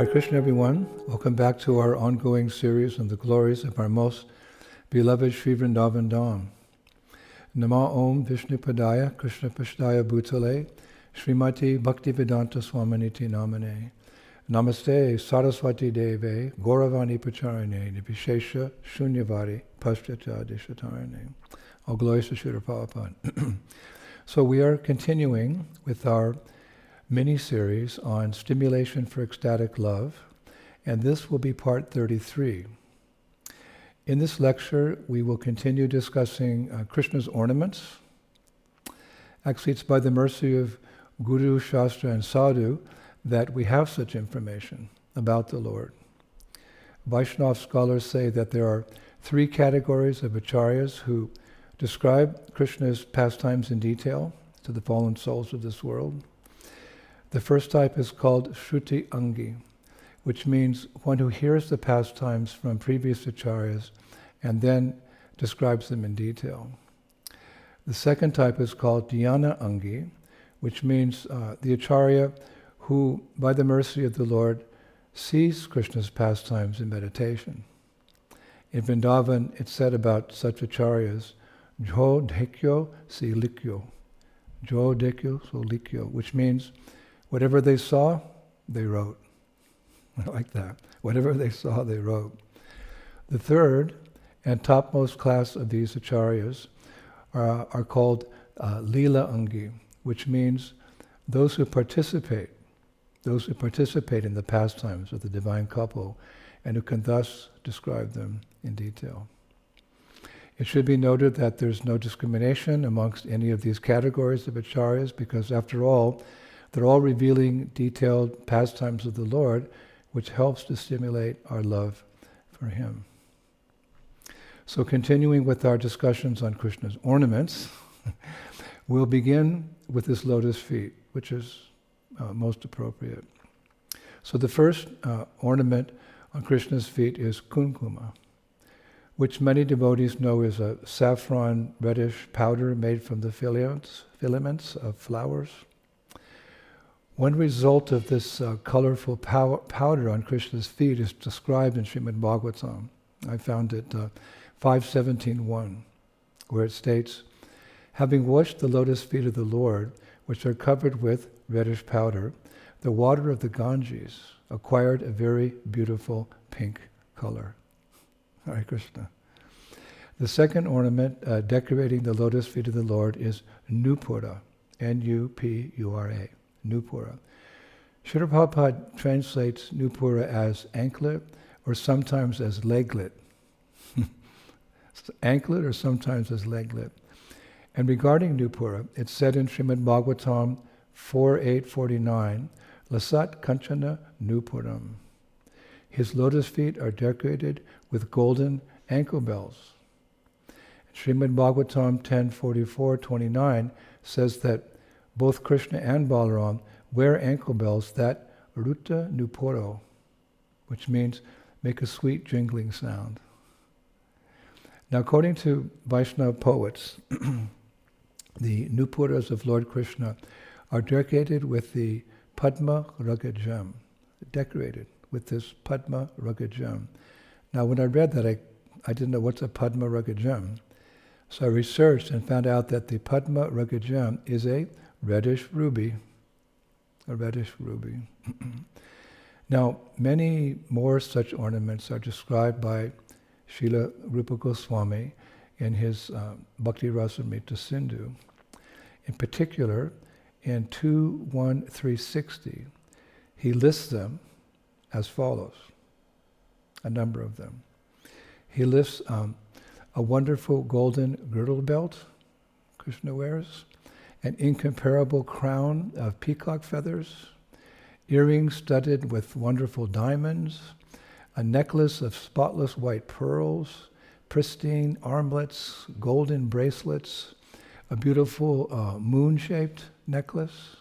Hare Krishna, everyone. Welcome back to our ongoing series on the glories of our most beloved Sri Vrindavan Dham. Nama Om Vishnu Padaya Krishna Pashtaya Bhutale Srimati Bhaktivedanta Swaminiti Namane Namaste Saraswati Deve Gauravani Pacharane Nivishesha Shunyavadi Pashtata Dishatarane. All glories to Srila Prabhupada. So we are continuing with our mini-series on Stimulation for Ecstatic Love, and this will be part 33. In this lecture, we will continue discussing Krishna's ornaments. Actually, it's by the mercy of Guru, Shastra, and Sadhu that we have such information about the Lord. Vaishnava scholars say that there are three categories of acharyas who describe Krishna's pastimes in detail to the fallen souls of this world. The first type is called Shruti Angi, which means one who hears the pastimes from previous acharyas and then describes them in detail. The second type is called Dhyana Angi, which means the acharya who, by the mercy of the Lord, sees Krishna's pastimes in meditation. In Vrindavan, it's said about such acharyas, Jo Dekyo Si Likyo, Jo Dekyo So Likyo, which means whatever they saw, they wrote. I like that. Whatever they saw, they wrote. The third and topmost class of these acharyas are called Leela Angi, which means those who participate in the pastimes of the divine couple and who can thus describe them in detail. It should be noted that there's no discrimination amongst any of these categories of acharyas because, after all, they're all revealing detailed pastimes of the Lord, which helps to stimulate our love for Him. So continuing with our discussions on Krishna's ornaments, we'll begin with his lotus feet, which is most appropriate. So the first ornament on Krishna's feet is kunkuma, which many devotees know is a saffron reddish powder made from the filaments of flowers. One result of this colorful powder on Krishna's feet is described in Srimad Bhagavatam. I found it 5.17.1, where it states, having washed the lotus feet of the Lord, which are covered with reddish powder, the water of the Ganges acquired a very beautiful pink color. Hare Krishna. The second ornament decorating the lotus feet of the Lord is Nupura, N-U-P-U-R-A. Nupura. Srila Prabhupada translates Nupura as anklet or sometimes as leglet. Anklet or sometimes as leglet. And regarding Nupura, it's said in Srimad Bhagavatam 4.8.49, Lasat Kanchana Nupuram. His lotus feet are decorated with golden ankle bells. Srimad Bhagavatam 10.44.29 says that both Krishna and Balaram wear ankle bells that ruta nuporo, which means make a sweet jingling sound. Now, according to Vaishnava poets, the nupuras of Lord Krishna are decorated with the Padma rugged gem, decorated with this Padma rugged gem. Now, when I read that, I didn't know what's a Padma rugged gem. So I researched and found out that the Padma rugged gem is a reddish ruby. A reddish ruby. Now, many more such ornaments are described by Srila Rupa Goswami in his Bhakti Rasamrita Sindhu. In particular, in 2.1.360, he lists them as follows, a number of them. He lists a wonderful golden girdle belt Krishna wears, an incomparable crown of peacock feathers, earrings studded with wonderful diamonds, a necklace of spotless white pearls, pristine armlets, golden bracelets, a beautiful moon-shaped necklace,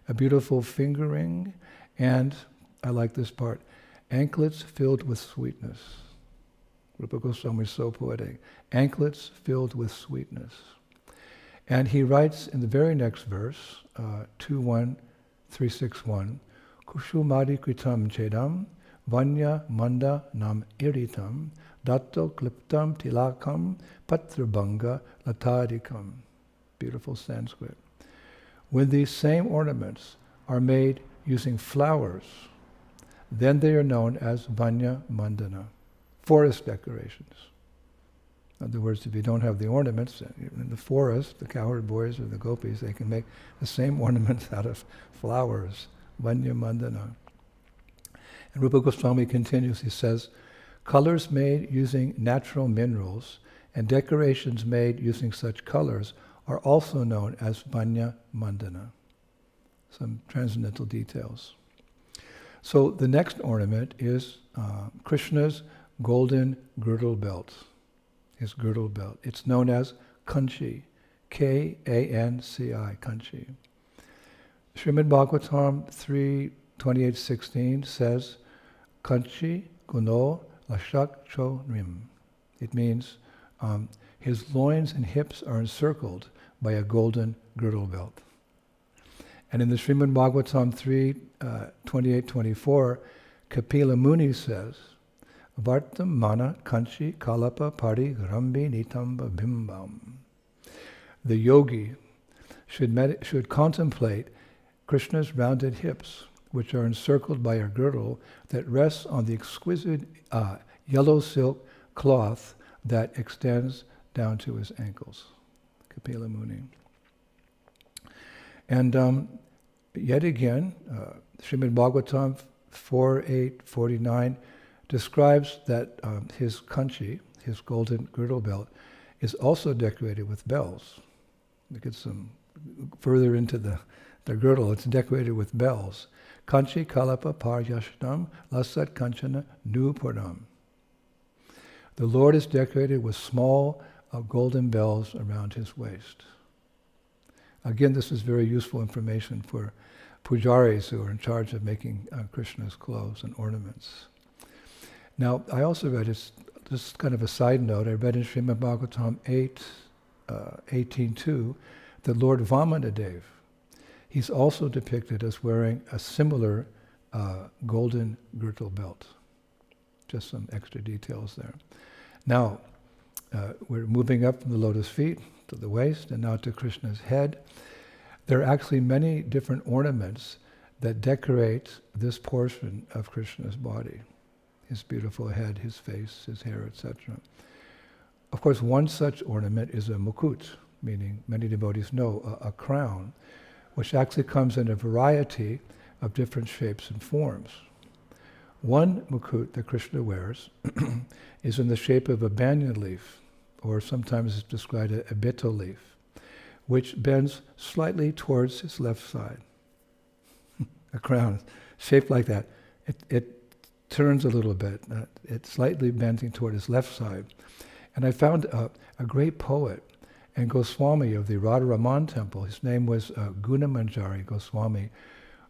a beautiful finger ring, and, I like this part, anklets filled with sweetness. Rupa Goswami is so poetic. Anklets filled with sweetness. And he writes in the very next verse, 2.1.361, Kushumari kritam chedam vanya manda nam iritam datto kliptam tilakam patrabanga latadikam. Beautiful Sanskrit. When these same ornaments are made using flowers, then they are known as vanya mandana, forest decorations. In other words, if you don't have the ornaments, in the forest, the cowherd boys or the gopis, they can make the same ornaments out of flowers, vanya mandana. And Rupa Goswami continues, he says, colors made using natural minerals and decorations made using such colors are also known as vanya mandana. Some transcendental details. So the next ornament is Krishna's golden girdle belt. His girdle belt. It's known as Kanchi, K-A-N-C-I, Kanchi. Srimad Bhagavatam 3:28-16 says, Kanchi guno lashak cho rim. It means his loins and hips are encircled by a golden girdle belt. And in the Srimad Bhagavatam 3:28-24, Kapila Muni says, Vartam mana kanchi kalapa pari rambi nitamba bimbam. The yogi should contemplate Krishna's rounded hips, which are encircled by a girdle that rests on the exquisite yellow silk cloth that extends down to his ankles. Kapila Muni. And yet again, Srimad Bhagavatam 4:8-49 describes that his kanchi, his golden girdle belt, is also decorated with bells. We get some further into the girdle, it's decorated with bells. Kanchi kalapa paryashnam lasat kanchana nupuram. The Lord is decorated with small golden bells around his waist. Again, this is very useful information for pujaris who are in charge of making Krishna's clothes and ornaments. Now, I also read, it's just kind of a side note, I read in Srimad Bhagavatam 8:18-2 that Lord Vamanadev, he's also depicted as wearing a similar golden girdle belt. Just some extra details there. Now, we're moving up from the lotus feet to the waist and now to Krishna's head. There are actually many different ornaments that decorate this portion of Krishna's body. His beautiful head, his face, his hair, etc. Of course, one such ornament is a mukut, meaning many devotees know, a crown, which actually comes in a variety of different shapes and forms. One mukut that Krishna wears is in the shape of a banyan leaf, or sometimes it's described as a betel leaf, which bends slightly towards his left side. A crown shaped like that. It turns a little bit. It's slightly bending toward his left side. And I found a great poet and Goswami of the Radharaman temple, his name was Gunamanjari Goswami,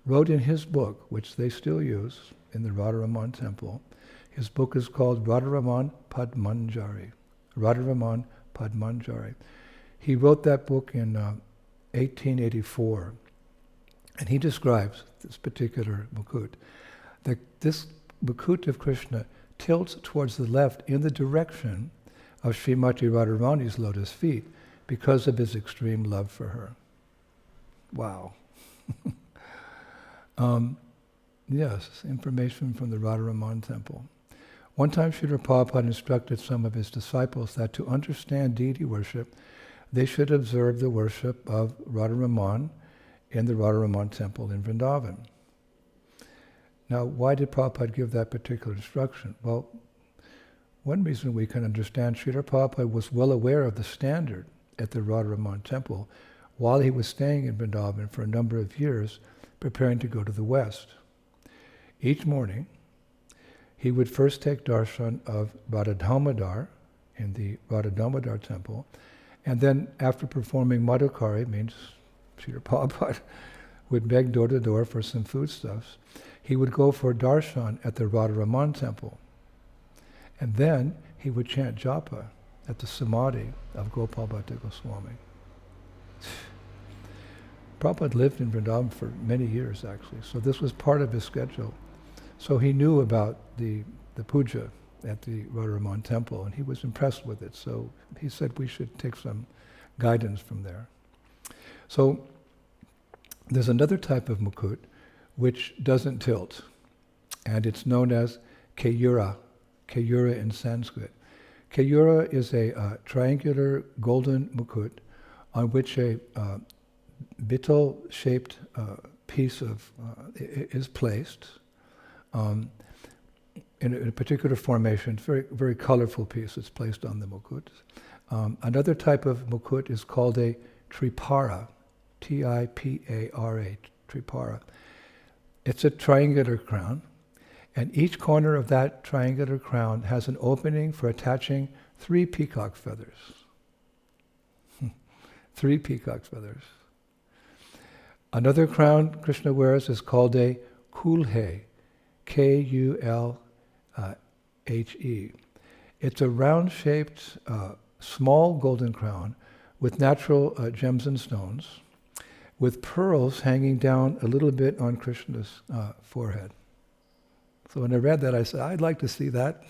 wrote in his book, which they still use in the Radharaman temple, his book is called Radharaman Padmanjari. Radharaman Padmanjari. He wrote that book in 1884, and he describes this particular mukut, that this mukut of Krishna tilts towards the left in the direction of Srimati Radharani's lotus feet because of his extreme love for her. Wow. Yes, information from the Radharaman temple. One time Srila Prabhupada instructed some of his disciples that to understand deity worship, they should observe the worship of Radharaman in the Radharaman temple in Vrindavan. Now, why did Prabhupada give that particular instruction? Well, one reason we can understand, Srila Prabhupada was well aware of the standard at the Radharaman temple while he was staying in Vrindavan for a number of years, preparing to go to the West. Each morning, he would first take darshan of Radha Damodar in the Radha Damodar temple, and then after performing Madhukari, means Srila Prabhupada would beg door to door for some foodstuffs, he would go for darshan at the Radharaman temple. And then he would chant japa at the samadhi of Gopal Bhatta Goswami. Prabhupada lived in Vrindavan for many years, actually, so this was part of his schedule. So he knew about the puja at the Radharaman temple, and he was impressed with it, so he said we should take some guidance from there. So there's another type of mukut which doesn't tilt, and it's known as Keyura in Sanskrit. Keyura is a triangular golden mukut on which a beetle-shaped piece of is placed in a particular formation. It's very, very colorful piece that's placed on the mukut. Another type of mukut is called a tripara, T-I-P-A-R-A, tripara. It's a triangular crown, and each corner of that triangular crown has an opening for attaching 3 peacock feathers. 3 peacock feathers. Another crown Krishna wears is called a kulhe, K-U-L-H-E. It's a round-shaped, small golden crown with natural gems and stones, with pearls hanging down a little bit on Krishna's forehead. So when I read that, I said, I'd like to see that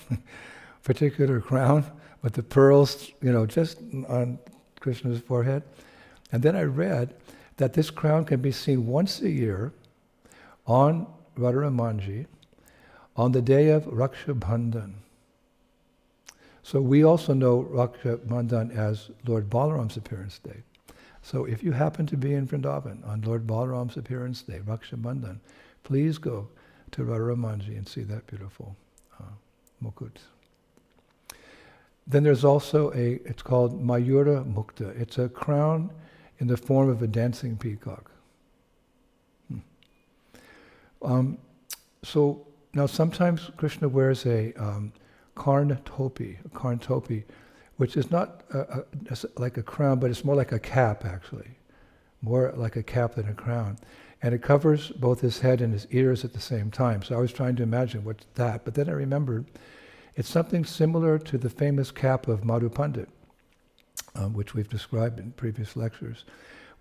particular crown with the pearls, just on Krishna's forehead. And then I read that this crown can be seen once a year on Radharamanji on the day of Raksha Bandhan. So we also know Raksha Bandhan as Lord Balaram's appearance day. So if you happen to be in Vrindavan on Lord Balaram's appearance day, Raksha Bandhan, please go to Radharamanji and see that beautiful mukut. Then there's also it's called Mayura Mukta. It's a crown in the form of a dancing peacock. So now sometimes Krishna wears a karn topi, which is not like a crown, but it's more like a cap, actually. More like a cap than a crown. And it covers both his head and his ears at the same time. So I was trying to imagine what's that, but then I remembered it's something similar to the famous cap of Madhu Pandit, which we've described in previous lectures,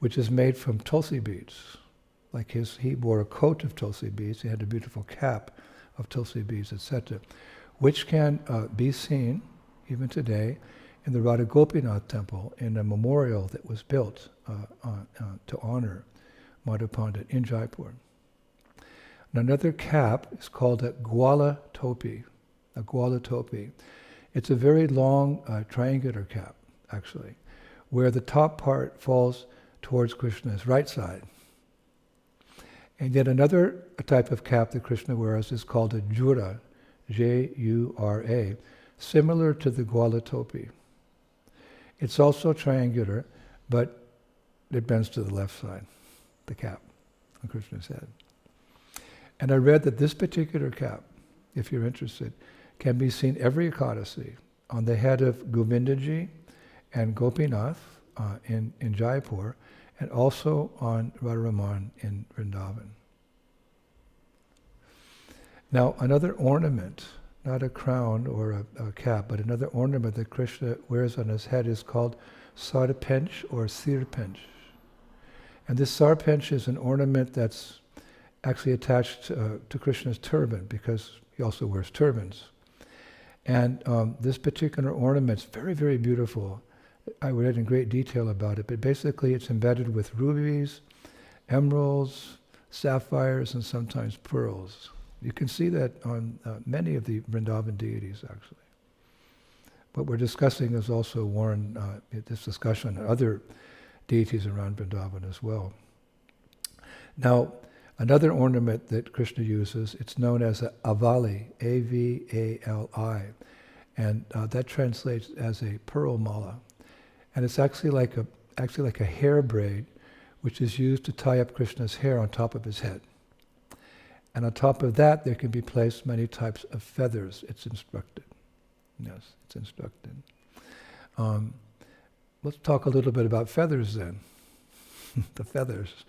which is made from tulsi beads. Like he wore a coat of tulsi beads, he had a beautiful cap of tulsi beads, etc., which can be seen, even today, in the Radha Gopinath temple in a memorial that was built to honor Madhu Pandit in Jaipur. And another cap is called a gwala topi. It's a very long triangular cap, actually, where the top part falls towards Krishna's right side. And yet another type of cap that Krishna wears is called a jura, J-U-R-A, similar to the gwala topi. It's also triangular, but it bends to the left side, the cap on Krishna's head. And I read that this particular cap, if you're interested, can be seen every Ekadasi on the head of Govindaji and Gopinath in Jaipur, and also on Radharaman in Vrindavan. Now, another ornament, not a crown or a cap, but another ornament that Krishna wears on his head is called sarpench or sirpench. And this sarpench is an ornament that's actually attached to Krishna's turban, because he also wears turbans. And this particular ornament's very, very beautiful. I read in great detail about it, but basically it's embedded with rubies, emeralds, sapphires, and sometimes pearls. You can see that on many of the Vrindavan deities, actually. What we're discussing is also worn, this discussion on other deities around Vrindavan as well. Now, another ornament that Krishna uses, it's known as a avali, A-V-A-L-I, and that translates as a pearl mala. And it's actually like a hair braid, which is used to tie up Krishna's hair on top of his head. And on top of that, there can be placed many types of feathers, it's instructed. Yes, it's instructed. Let's talk a little bit about feathers then. The feathers.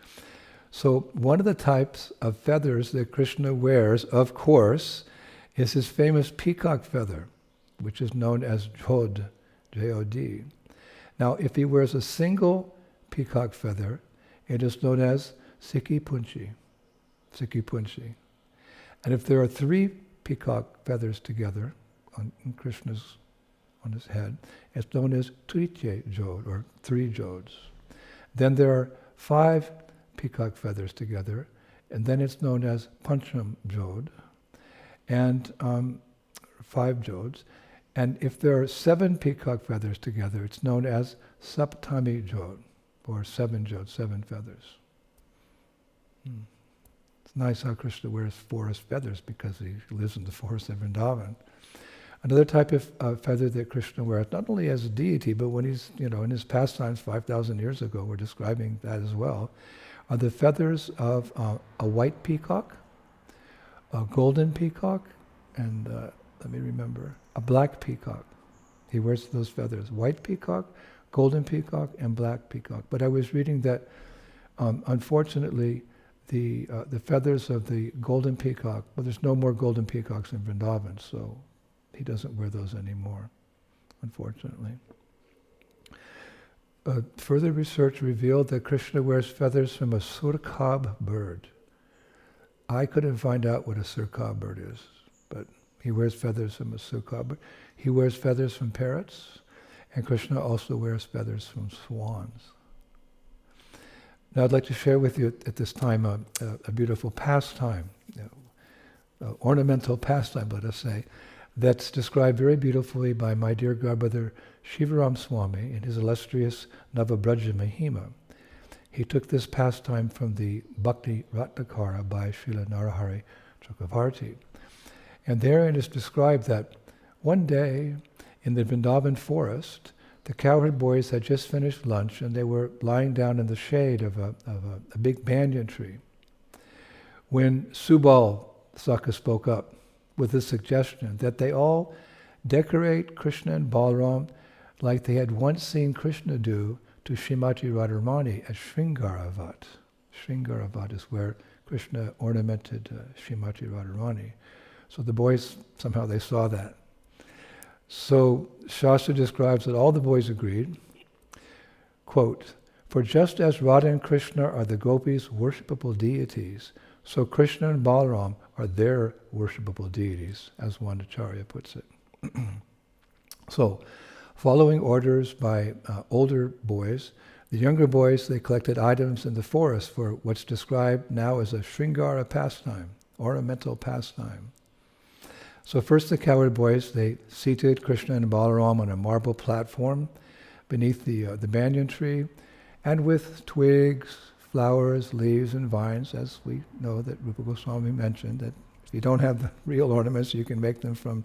So one of the types of feathers that Krishna wears, of course, is his famous peacock feather, which is known as Jod, J-O-D. Now, if he wears a single peacock feather, it is known as Sikhi Punchi. Sikhi Punchi. And if there are 3 peacock feathers together on his head, it's known as Tuitye Jod, or 3 Jods. Then there are 5 peacock feathers together, and then it's known as Pancham Jod, and 5 Jods. And if there are 7 peacock feathers together, it's known as Saptami Jod, or 7 Jods, 7 feathers. It's nice how Krishna wears forest feathers because he lives in the forest of Vrindavan. Another type of feather that Krishna wears, not only as a deity, but when he's, in his pastimes 5,000 years ago, we're describing that as well, are the feathers of a white peacock, a golden peacock, and let me remember, a black peacock. He wears those feathers, white peacock, golden peacock, and black peacock. But I was reading that, unfortunately, the feathers of the golden peacock, well, there's no more golden peacocks in Vrindavan, so he doesn't wear those anymore, unfortunately. Further research revealed that Krishna wears feathers from a surkhab bird. I couldn't find out what a surkhab bird is, but he wears feathers from a surkhab bird. He wears feathers from parrots, and Krishna also wears feathers from swans. Now I'd like to share with you at this time a beautiful pastime, ornamental pastime, let us say, that's described very beautifully by my dear godbrother Shivaram Swami in his illustrious Navabraja Mahima. He took this pastime from the Bhakti Ratnakara by Srila Narahari Chakravarti. And therein is described that one day in the Vrindavan forest, the cowherd boys had just finished lunch and they were lying down in the shade of a big banyan tree when Subal Saka spoke up with the suggestion that they all decorate Krishna and Balaram like they had once seen Krishna do to Srimati Radharani at Sringaravat. Sringaravat is where Krishna ornamented Srimati Radharani. So the boys, somehow they saw that. So Shastra describes that all the boys agreed, quote, "For just as Radha and Krishna are the gopis' worshipable deities, so Krishna and Balaram are their worshipable deities," as one Acharya puts it. So, following orders by older boys, the younger boys, they collected items in the forest for what's described now as a Sringara pastime, ornamental pastime. So first the cowherd boys, they seated Krishna and Balaram on a marble platform beneath the banyan tree, and with twigs, flowers, leaves, and vines, as we know that Rupa Goswami mentioned, that if you don't have the real ornaments, you can make them from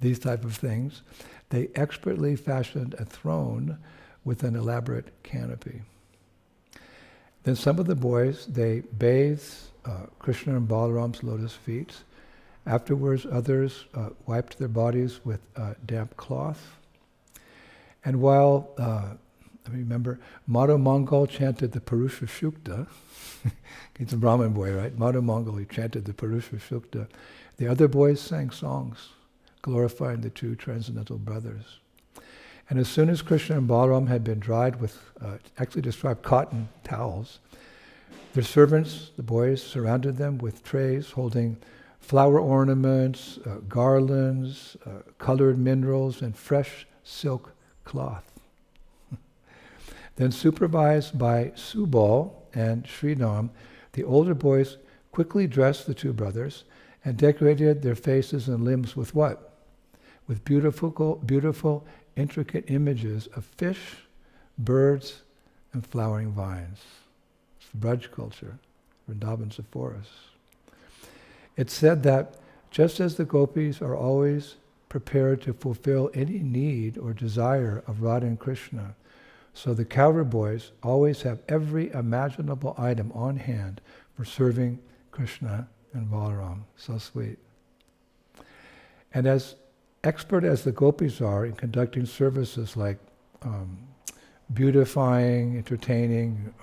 these type of things. They expertly fashioned a throne with an elaborate canopy. Then some of the boys, they bathed Krishna and Balaram's lotus feet. Afterwards, others wiped their bodies with damp cloth. And while, I remember, Madhu Mangal chanted the Purusha Shukta. He's a Brahmin boy, right? Madhu Mangal, he chanted the Purusha Shukta. The other boys sang songs, glorifying the two transcendental brothers. And as soon as Krishna and Balaram had been dried with, actually described cotton towels, their servants, the boys, surrounded them with trays holding flower ornaments, garlands, colored minerals, and fresh silk cloth. Then, supervised by Subal and Sridham, the older boys quickly dressed the two brothers and decorated their faces and limbs with what? With beautiful, intricate images of fish, birds, and flowering vines. It's Braj culture. Vrindavan's a forest. It's said that just as the gopis are always prepared to fulfill any need or desire of Radha and Krishna, so the cowherd boys always have every imaginable item on hand for serving Krishna and Balaram. So sweet. And as expert as the gopis are in conducting services like beautifying, entertaining,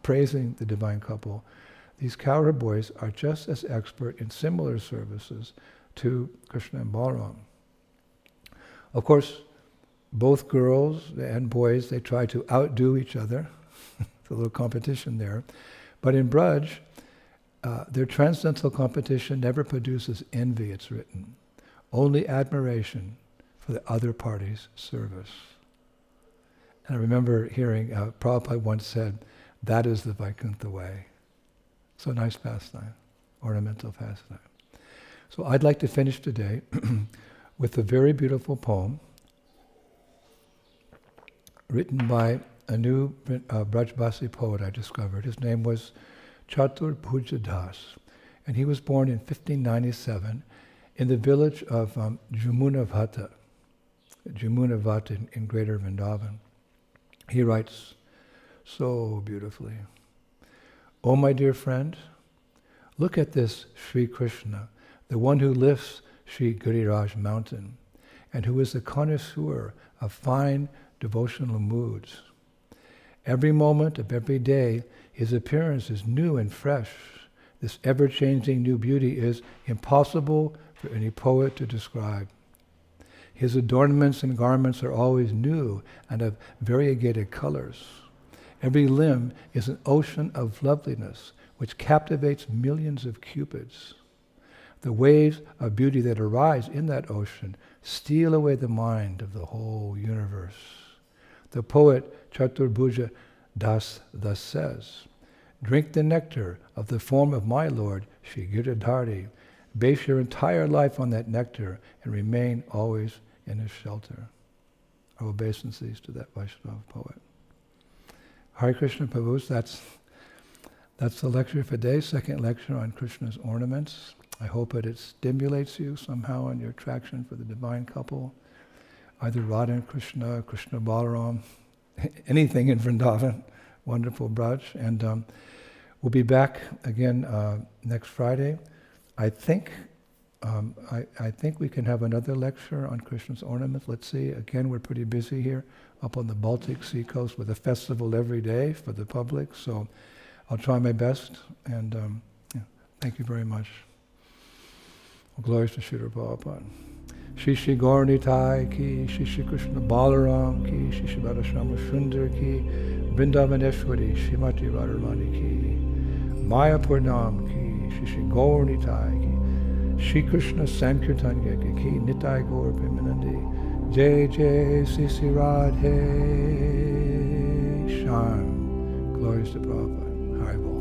praising the divine couple, these cowherd boys are just as expert in similar services to Krishna and Balaram. Of course, both girls and boys, they try to outdo each other. a little competition there. But in Braj, their transcendental competition never produces envy, it's written. Only admiration for the other party's service. And I remember hearing Prabhupada once said, that is the Vaikuntha way. So nice pastime, ornamental pastime. So I'd like to finish today with a very beautiful poem written by a new Brajbasi poet I discovered. His name was Chatur Bhuja Das, and he was born in 1597 in the village of Jamunavata in Greater Vrindavan. He writes so beautifully, "Oh my dear friend, look at this Sri Krishna, the one who lifts Sri Giriraj mountain, and who is the connoisseur of fine devotional moods. Every moment of every day, his appearance is new and fresh. This ever-changing new beauty is impossible for any poet to describe. His adornments and garments are always new and of variegated colors. Every limb is an ocean of loveliness which captivates millions of cupids. The waves of beauty that arise in that ocean steal away the mind of the whole universe." The poet Chatur Bhuja Das thus says, "Drink the nectar of the form of my Lord, Shri Giridhari. Base your entire life on that nectar and remain always in his shelter." Our obeisances to that Vaishnava poet. Hare Krishna Prabhus, that's the lecture for today, second lecture on Krishna's ornaments. I hope that it stimulates you somehow in your attraction for the divine couple, either Radha and Krishna, Krishna Balarama, anything in Vrindavan, wonderful Braj. And we'll be back again next Friday. I think we can have another lecture on Krishna's ornaments. Let's see. Again, we're pretty busy here up on the Baltic Sea coast with a festival every day for the public. So I'll try my best. And thank you very much. Glories to Srila Prabhupada. Shri Shri Gauranitai ki, Shri Shri Krishna Balaram ki, Shri Shri Radharama Sundar ki, Vrindavaneshwari Shrimati Radharani ki, Maya Purnam ki, Shri Shri Gauranitai ki, Shri Krishna Sankirtanya ki, Nitai Gaur Pimanandi, Jai Jai Sri Sri Radhe Shyam. Glories to Prabhupada. Hare Bol.